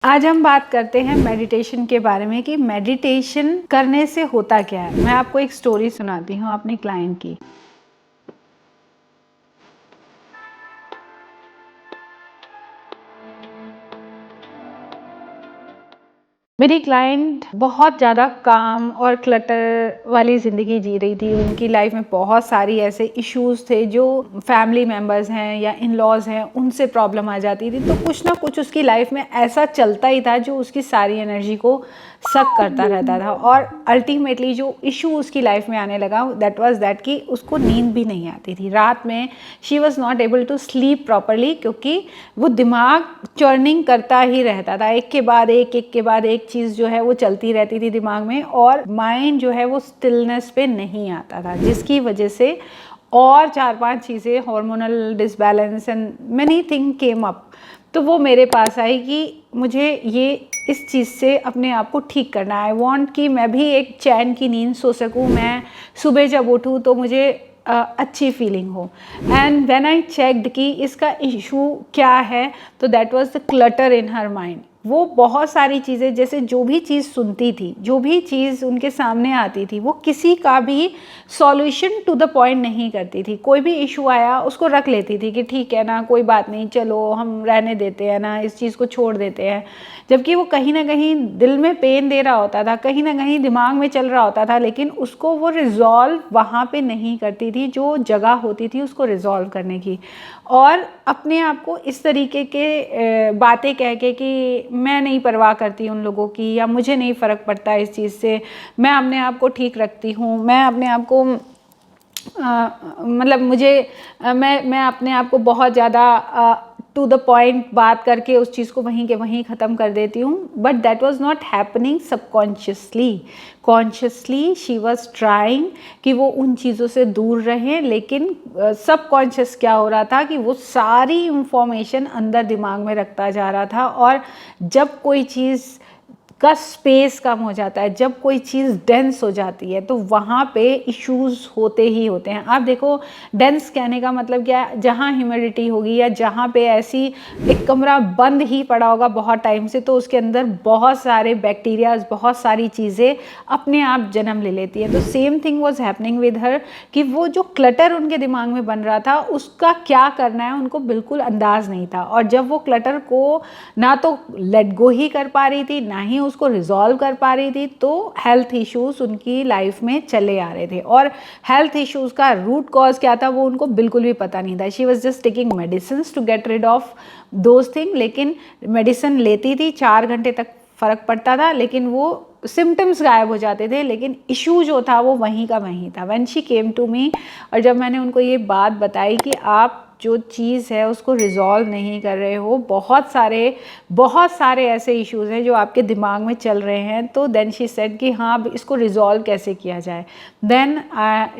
आज हम बात करते हैं मेडिटेशन के बारे में कि मेडिटेशन करने से होता क्या है। मैं आपको एक स्टोरी सुनाती हूँ अपने क्लाइंट की। मेरी क्लाइंट बहुत ज़्यादा काम और क्लटर वाली ज़िंदगी जी रही थी। उनकी लाइफ में बहुत सारी ऐसे इश्यूज़ थे जो फैमिली मेम्बर्स हैं या इन लॉज़ हैं उनसे प्रॉब्लम आ जाती थी। तो कुछ ना कुछ उसकी लाइफ में ऐसा चलता ही था जो उसकी सारी एनर्जी को सक करता रहता था। और अल्टीमेटली जो इशू उसकी लाइफ में आने लगा दैट वाज दैट कि उसको नींद भी नहीं आती थी। रात में she was not able to sleep properly, क्योंकि वो दिमाग चर्निंग करता ही रहता था। एक के बाद एक चीज़ जो है वो चलती रहती थी दिमाग में, और माइंड जो है वो स्टिलनेस पे नहीं आता था, जिसकी वजह से और 4-5 चीज़ें, hormonal disbalance and many thing came up. तो वो मेरे पास आई कि मुझे ये इस चीज़ से अपने आप को ठीक करना है। आई वॉन्ट कि मैं भी एक चैन की नींद सो सकूँ, मैं सुबह जब उठूँ तो मुझे अच्छी फीलिंग हो। एंड व्हेन आई चेक्ड कि इसका इशू क्या है, तो that was the clutter in her mind. वो बहुत सारी चीज़ें, जैसे जो भी चीज़ सुनती थी, जो भी चीज़ उनके सामने आती थी, वो किसी का भी सॉल्यूशन टू द पॉइंट नहीं करती थी। कोई भी इशू आया उसको रख लेती थी कि ठीक है ना, कोई बात नहीं, चलो हम रहने देते हैं ना, इस चीज़ को छोड़ देते हैं। जबकि वो कहीं ना कहीं दिल में पेन दे रहा होता था, कहीं ना कहीं दिमाग में चल रहा होता था, लेकिन उसको वो रिजॉल्व वहाँ पे नहीं करती थी जो जगह होती थी उसको रिजॉल्व करने की। और अपने आप को इस तरीके के बातें कह के कि मैं नहीं परवाह करती उन लोगों की, या मुझे नहीं फ़र्क पड़ता इस चीज़ से, मैं अपने आप को ठीक रखती हूँ, मैं अपने आप को मतलब मैं अपने आप को बहुत ज़्यादा टू द पॉइंट बात करके उस चीज़ को वहीं के वहीं ख़त्म कर देती हूँ। But that was not happening subconsciously. Consciously she was trying कि वो उन चीज़ों से दूर रहें, लेकिन सबकॉन्शियस क्या हो रहा था कि वो सारी इंफॉर्मेशन अंदर दिमाग में रखता जा रहा था। और जब कोई चीज़ का स्पेस कम हो जाता है, जब कोई चीज़ डेंस हो जाती है, तो वहाँ पे इश्यूज़ होते ही होते हैं। आप देखो, डेंस कहने का मतलब क्या है? जहाँ ह्यूमिडिटी होगी या जहाँ पे ऐसी एक कमरा बंद ही पड़ा होगा बहुत टाइम से, तो उसके अंदर बहुत सारे बैक्टीरियाज, बहुत सारी चीज़ें अपने आप जन्म ले लेती हैं। तो same thing was happening with her कि वो जो क्लटर उनके दिमाग में बन रहा था उसका क्या करना है उनको बिल्कुल अंदाज नहीं था। और जब वो क्लटर को ना तो लेट गो ही कर पा रही थी, ना ही उसको रिजॉल्व कर पा रही थी, तो हेल्थ इश्यूज उनकी लाइफ में चले आ रहे थे। और हेल्थ इश्यूज का रूट कॉज क्या था वो उनको बिल्कुल भी पता नहीं था। She was just taking medicine to get rid of those thing. लेकिन मेडिसिन लेती थी, 4 घंटे तक फ़र्क पड़ता था, लेकिन वो सिम्टम्स गायब हो जाते थे, लेकिन इशू जो था वो वहीं का वहीं था। When she came to me, और जब मैंने उनको ये बात बताई कि आप जो चीज़ है उसको रिजॉल्व नहीं कर रहे हो, बहुत सारे ऐसे इश्यूज़ हैं जो आपके दिमाग में चल रहे हैं, तो देन शी सेड कि हाँ, अब इसको रिजॉल्व कैसे किया जाए। Then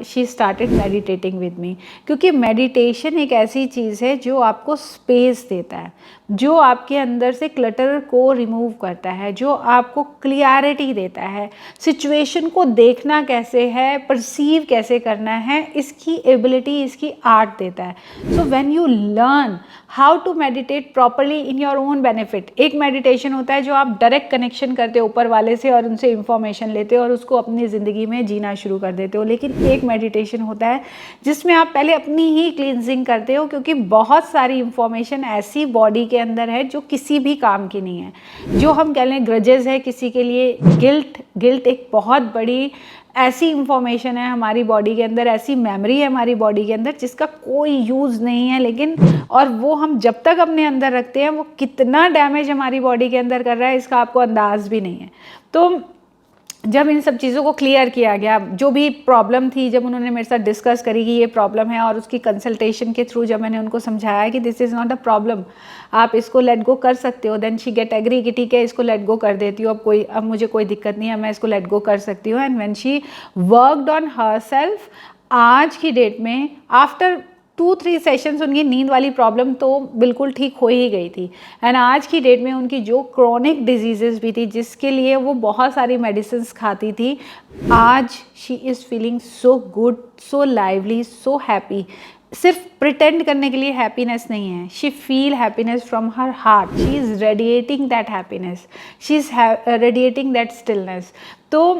she started meditating with me, क्योंकि मेडिटेशन एक ऐसी चीज़ है जो आपको स्पेस देता है, जो आपके अंदर से क्लटर को रिमूव करता है, जो आपको क्लियरिटी देता है, सिचुएशन को देखना कैसे है, परसीव कैसे करना है, इसकी एबिलिटी, इसकी आर्ट देता है। So when you learn how to meditate properly in your own benefit, एक मेडिटेशन होता है जो आप डायरेक्ट कनेक्शन करते हो ऊपर वाले से और उनसे इंफॉर्मेशन लेते हो और उसको अपनी ज़िंदगी में जीना शुरू कर देते हो। लेकिन एक मेडिटेशन होता है जिसमें आप पहले अपनी ही क्लींजिंग करते हो, क्योंकि बहुत सारी इंफॉर्मेशन ऐसी बॉडी के अंदर है जो किसी भी काम की नहीं है। जो हम कह लें ग्रजेस है किसी के लिए, गिल्ट एक बहुत बड़ी ऐसी इंफॉर्मेशन है हमारी बॉडी के अंदर, ऐसी मेमोरी है हमारी बॉडी के अंदर जिसका कोई यूज़ नहीं है, लेकिन और वो हम जब तक अपने अंदर रखते हैं वो कितना डैमेज हमारी बॉडी के अंदर कर रहा है इसका आपको अंदाज भी नहीं है। तो जब इन सब चीज़ों को क्लियर किया गया, जो भी प्रॉब्लम थी जब उन्होंने मेरे साथ डिस्कस करी कि ये प्रॉब्लम है, और उसकी कंसल्टेशन के थ्रू जब मैंने उनको समझाया कि this is not a problem, आप इसको लेट गो कर सकते हो, देन शी गेट एग्री कि ठीक है इसको लेट गो कर देती हूँ, अब मुझे कोई दिक्कत नहीं है, मैं इसको लेट गो कर सकती हूँ। And when she worked on her self, आज की डेट में आफ्टर 2-3 सेशंस उनकी नींद वाली प्रॉब्लम तो बिल्कुल ठीक हो ही गई थी। एंड आज की डेट में उनकी जो क्रॉनिक डिजीज़ेस भी थी जिसके लिए वो बहुत सारी मेडिसिन खाती थी, आज she is feeling so good, so lively, so happy. सिर्फ प्रिटेंड करने के लिए हैप्पीनेस नहीं है. She feel happiness from her heart. She is radiating that happiness. She is radiating that stillness. तो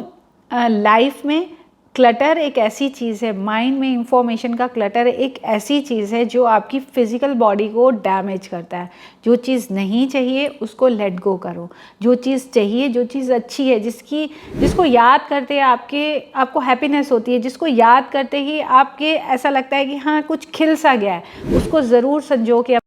लाइफ में क्लटर एक ऐसी चीज़ है, माइंड में इंफॉर्मेशन का क्लटर एक ऐसी चीज़ है जो आपकी फिजिकल बॉडी को डैमेज करता है. जो चीज़ नहीं चाहिए उसको लेट गो करो. जो चीज़ चाहिए, जो चीज़ अच्छी है, जिसको याद करते आपको हैप्पीनेस होती है, जिसको याद करते ही आपके ऐसा लगता है कि हाँ कुछ खिल सा गया है, उसको ज़रूर संजो के